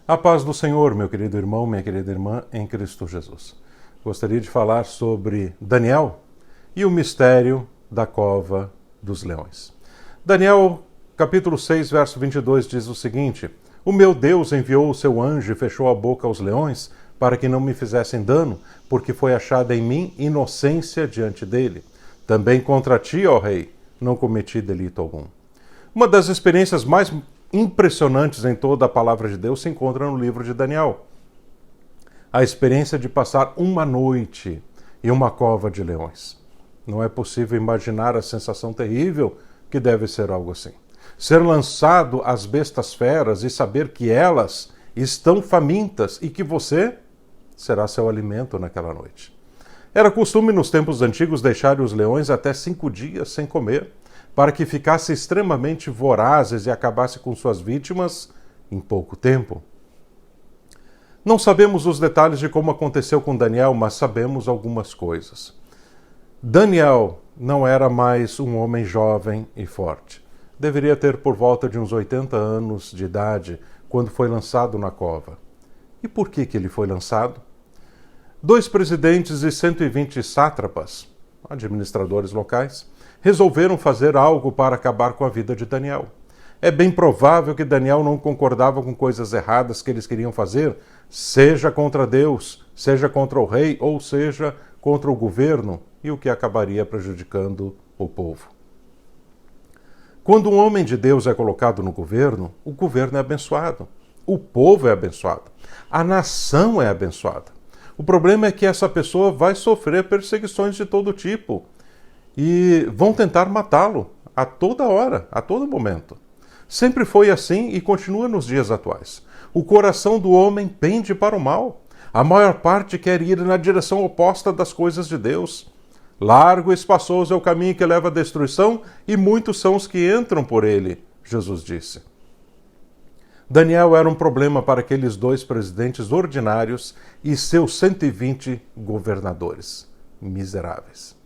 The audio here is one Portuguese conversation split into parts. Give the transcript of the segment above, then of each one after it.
A paz do Senhor, meu querido irmão, minha querida irmã, em Cristo Jesus. Gostaria de falar sobre Daniel e o mistério da cova dos leões. Daniel, capítulo 6, verso 22, diz o seguinte: O meu Deus enviou o seu anjo e fechou a boca aos leões para que não me fizessem dano, porque foi achada em mim inocência diante dele. Também contra ti, ó rei, não cometi delito algum. Uma das experiências mais impressionantes em toda a palavra de Deus se encontra no livro de Daniel. A experiência de passar uma noite em uma cova de leões. Não é possível imaginar a sensação terrível que deve ser algo assim. Ser lançado às bestas feras e saber que elas estão famintas e que você será seu alimento naquela noite. Era costume nos tempos antigos deixar os leões até 5 dias sem comer, para que ficassem extremamente vorazes e acabasse com suas vítimas em pouco tempo. Não sabemos os detalhes de como aconteceu com Daniel, mas sabemos algumas coisas. Daniel não era mais um homem jovem e forte. Deveria ter por volta de uns 80 anos de idade quando foi lançado na cova. E por que ele foi lançado? 2 presidentes e 120 sátrapas, administradores locais, resolveram fazer algo para acabar com a vida de Daniel. É bem provável que Daniel não concordava com coisas erradas que eles queriam fazer, seja contra Deus, seja contra o rei, ou seja contra o governo, e o que acabaria prejudicando o povo. Quando um homem de Deus é colocado no governo, o governo é abençoado, o povo é abençoado, a nação é abençoada. O problema é que essa pessoa vai sofrer perseguições de todo tipo, e vão tentar matá-lo a toda hora, a todo momento. Sempre foi assim e continua nos dias atuais. O coração do homem pende para o mal. A maior parte quer ir na direção oposta das coisas de Deus. Largo e espaçoso é o caminho que leva à destruição, e muitos são os que entram por ele, Jesus disse. Daniel era um problema para aqueles 2 presidentes ordinários e seus 120 governadores miseráveis.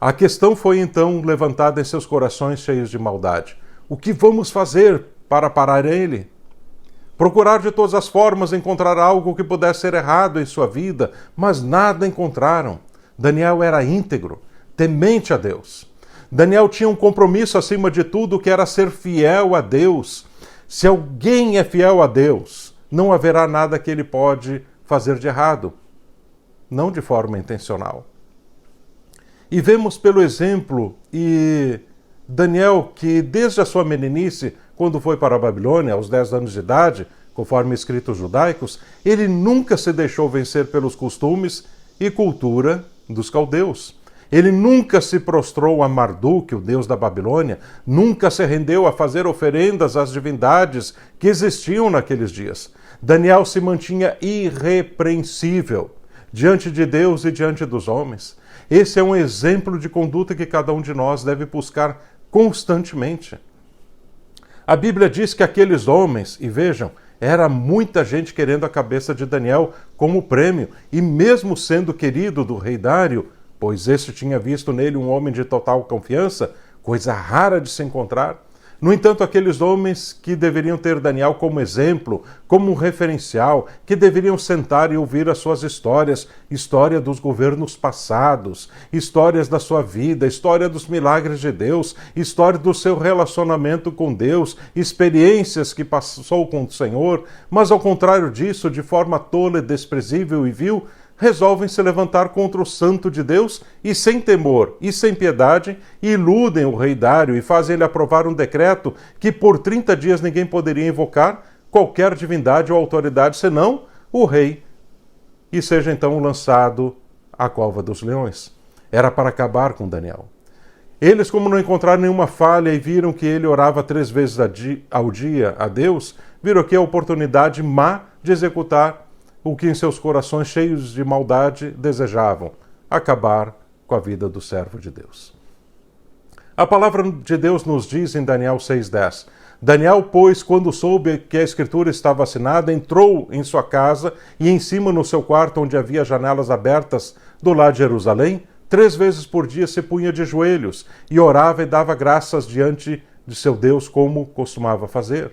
A questão foi então levantada em seus corações cheios de maldade. O que vamos fazer para parar ele? Procurar de todas as formas encontrar algo que pudesse ser errado em sua vida, mas nada encontraram. Daniel era íntegro, temente a Deus. Daniel tinha um compromisso acima de tudo, que era ser fiel a Deus. Se alguém é fiel a Deus, não haverá nada que ele pode fazer de errado, não de forma intencional. E vemos pelo exemplo Daniel, que desde a sua meninice, quando foi para a Babilônia, aos 10 anos de idade, conforme escritos judaicos, ele nunca se deixou vencer pelos costumes e cultura dos caldeus. Ele nunca se prostrou a Marduk, o deus da Babilônia, nunca se rendeu a fazer oferendas às divindades que existiam naqueles dias. Daniel se mantinha irrepreensível diante de Deus e diante dos homens. Esse é um exemplo de conduta que cada um de nós deve buscar constantemente. A Bíblia diz que aqueles homens, e vejam, era muita gente querendo a cabeça de Daniel como prêmio, e mesmo sendo querido do rei Dário, pois este tinha visto nele um homem de total confiança, coisa rara de se encontrar. No entanto, aqueles homens que deveriam ter Daniel como exemplo, como um referencial, que deveriam sentar e ouvir as suas histórias, história dos governos passados, histórias da sua vida, história dos milagres de Deus, história do seu relacionamento com Deus, experiências que passou com o Senhor, mas ao contrário disso, de forma tola, desprezível e vil, resolvem se levantar contra o santo de Deus e sem temor e sem piedade iludem o rei Dário e fazem ele aprovar um decreto que por 30 dias ninguém poderia invocar qualquer divindade ou autoridade senão o rei, e seja então lançado à cova dos leões. Era para acabar com Daniel. Eles, como não encontraram nenhuma falha e viram que ele orava 3 vezes ao dia a Deus, viram aqui a oportunidade má de executar o que em seus corações cheios de maldade desejavam: acabar com a vida do servo de Deus. A palavra de Deus nos diz em Daniel 6,10: Daniel, pois, quando soube que a escritura estava assinada, entrou em sua casa e em cima no seu quarto, onde havia janelas abertas do lado de Jerusalém, 3 vezes por dia se punha de joelhos e orava e dava graças diante de seu Deus, como costumava fazer.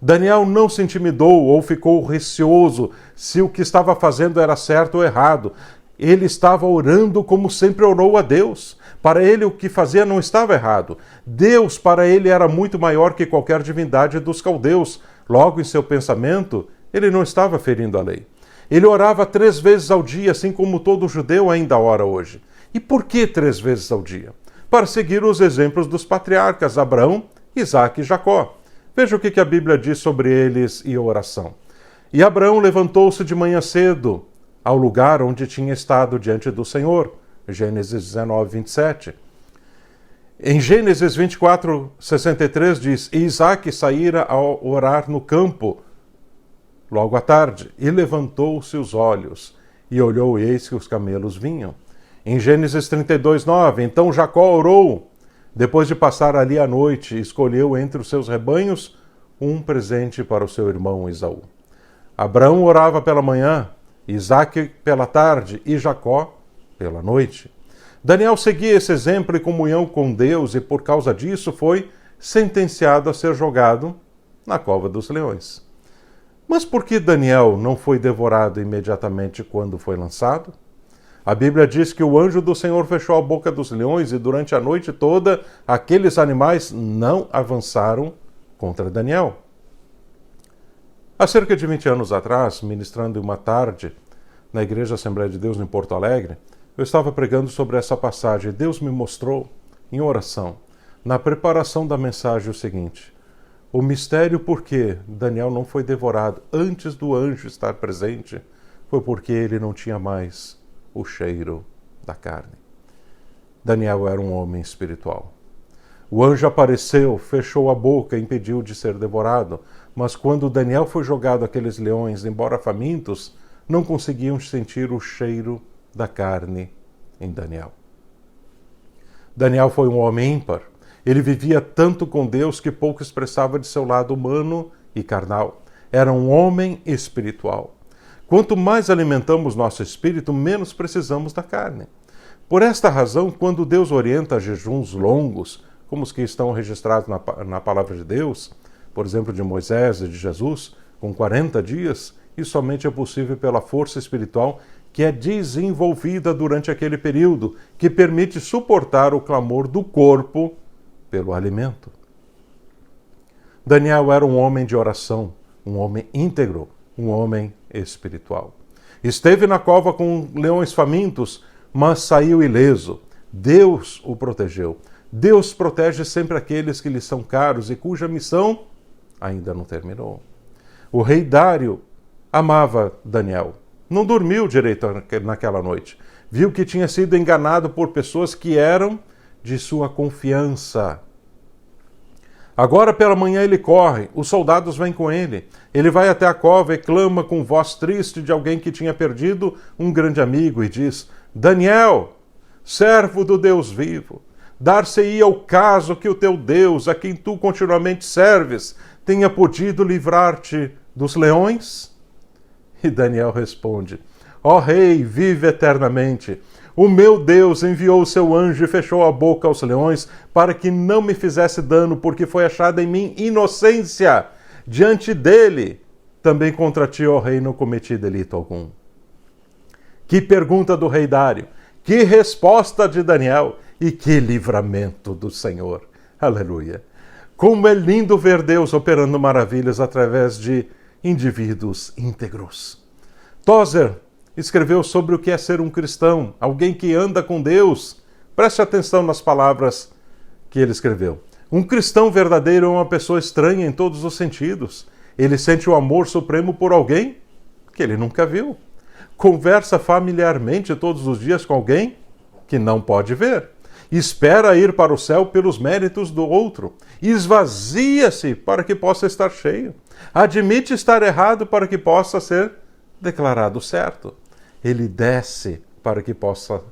Daniel não se intimidou ou ficou receoso se o que estava fazendo era certo ou errado. Ele estava orando como sempre orou a Deus. Para ele, o que fazia não estava errado. Deus, para ele, era muito maior que qualquer divindade dos caldeus. Logo, em seu pensamento, ele não estava ferindo a lei. Ele orava 3 vezes ao dia, assim como todo judeu ainda ora hoje. E por que 3 vezes ao dia? Para seguir os exemplos dos patriarcas Abraão, Isaque e Jacó. Veja o que a Bíblia diz sobre eles e a oração. E Abraão levantou-se de manhã cedo ao lugar onde tinha estado diante do Senhor. Gênesis 19, 27. Em Gênesis 24, 63 diz: E Isaque saíra a orar no campo, logo à tarde, e levantou seus olhos, e olhou, e eis que os camelos vinham. Em Gênesis 32, 9, então Jacó orou, depois de passar ali a noite, escolheu entre os seus rebanhos um presente para o seu irmão Esaú. Abraão orava pela manhã, Isaque pela tarde e Jacó pela noite. Daniel seguia esse exemplo e comunhão com Deus e por causa disso foi sentenciado a ser jogado na cova dos leões. Mas por que Daniel não foi devorado imediatamente quando foi lançado? A Bíblia diz que o anjo do Senhor fechou a boca dos leões e durante a noite toda aqueles animais não avançaram contra Daniel. Há cerca de 20 anos atrás, ministrando uma tarde na Igreja Assembleia de Deus em Porto Alegre, eu estava pregando sobre essa passagem. Deus me mostrou, em oração, na preparação da mensagem, o seguinte: o mistério por que Daniel não foi devorado antes do anjo estar presente foi porque ele não tinha mais o cheiro da carne. Daniel era um homem espiritual. O anjo apareceu, fechou a boca e impediu de ser devorado, mas quando Daniel foi jogado àqueles leões, embora famintos, não conseguiam sentir o cheiro da carne em Daniel. Daniel foi um homem ímpar. Ele vivia tanto com Deus que pouco expressava de seu lado humano e carnal. Era um homem espiritual. Quanto mais alimentamos nosso espírito, menos precisamos da carne. Por esta razão, quando Deus orienta jejuns longos, como os que estão registrados na palavra de Deus, por exemplo, de Moisés e de Jesus, com 40 dias, isso somente é possível pela força espiritual que é desenvolvida durante aquele período, que permite suportar o clamor do corpo pelo alimento. Daniel era um homem de oração, um homem íntegro, um homem espiritual. Esteve na cova com leões famintos, mas saiu ileso. Deus o protegeu. Deus protege sempre aqueles que lhe são caros e cuja missão ainda não terminou. O rei Dário amava Daniel. Não dormiu direito naquela noite. Viu que tinha sido enganado por pessoas que eram de sua confiança. Agora pela manhã ele corre, os soldados vêm com ele. Ele vai até a cova e clama com voz triste de alguém que tinha perdido um grande amigo e diz: Daniel, servo do Deus vivo, dar-se-ia o caso que o teu Deus, a quem tu continuamente serves, tenha podido livrar-te dos leões? E Daniel responde: ó rei, vive eternamente. O meu Deus enviou o seu anjo e fechou a boca aos leões para que não me fizesse dano, porque foi achada em mim inocência. Diante dele, também contra ti, ó rei, não cometi delito algum. Que pergunta do rei Dário, que resposta de Daniel e que livramento do Senhor. Aleluia. Como é lindo ver Deus operando maravilhas através de indivíduos íntegros. Tozer escreveu sobre o que é ser um cristão, alguém que anda com Deus. Preste atenção nas palavras que ele escreveu. Um cristão verdadeiro é uma pessoa estranha em todos os sentidos. Ele sente o amor supremo por alguém que ele nunca viu. Conversa familiarmente todos os dias com alguém que não pode ver. Espera ir para o céu pelos méritos do outro. Esvazia-se para que possa estar cheio. Admite estar errado para que possa ser declarado certo. Ele desce para que possa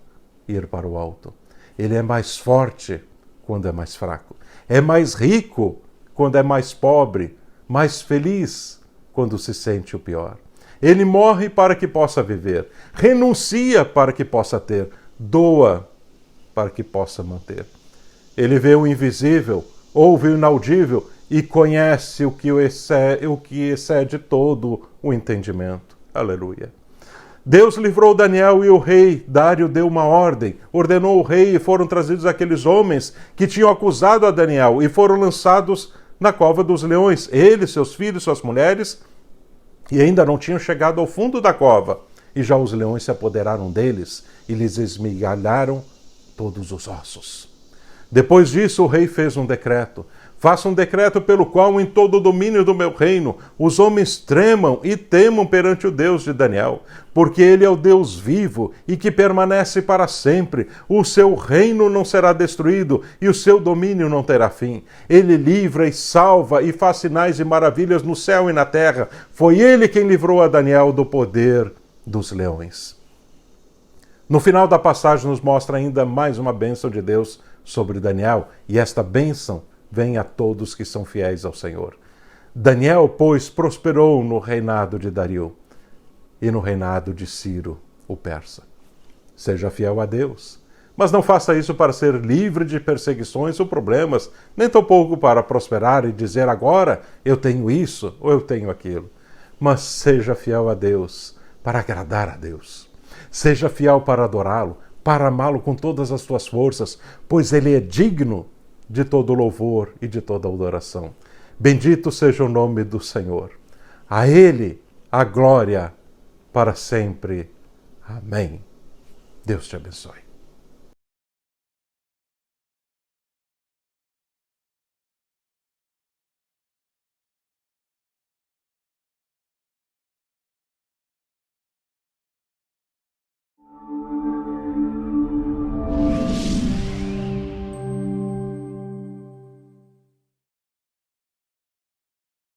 ir para o alto. Ele é mais forte quando é mais fraco. É mais rico quando é mais pobre. Mais feliz quando se sente o pior. Ele morre para que possa viver. Renuncia para que possa ter. Doa para que possa manter. Ele vê o invisível, ouve o inaudível e conhece o que excede todo o entendimento. Aleluia. Deus livrou Daniel e o rei Dário deu uma ordem, ordenou o rei e foram trazidos aqueles homens que tinham acusado a Daniel e foram lançados na cova dos leões. Ele, seus filhos, suas mulheres, e ainda não tinham chegado ao fundo da cova. E já os leões se apoderaram deles e lhes esmigalharam todos os ossos. Depois disso, o rei fez um decreto. Faça um decreto pelo qual, em todo o domínio do meu reino, os homens tremam e temam perante o Deus de Daniel, porque ele é o Deus vivo e que permanece para sempre. O seu reino não será destruído e o seu domínio não terá fim. Ele livra e salva e faz sinais e maravilhas no céu e na terra. Foi ele quem livrou a Daniel do poder dos leões. No final da passagem nos mostra ainda mais uma bênção de Deus sobre Daniel, e esta bênção vem a todos que são fiéis ao Senhor. Daniel, pois, prosperou no reinado de Dario e no reinado de Ciro, o persa. Seja fiel a Deus, mas não faça isso para ser livre de perseguições ou problemas, nem tampouco para prosperar e dizer agora eu tenho isso ou eu tenho aquilo. Mas seja fiel a Deus para agradar a Deus. Seja fiel para adorá-lo, para amá-lo com todas as tuas forças, pois ele é digno de todo louvor e de toda adoração. Bendito seja o nome do Senhor. A ele a glória para sempre. Amém. Deus te abençoe.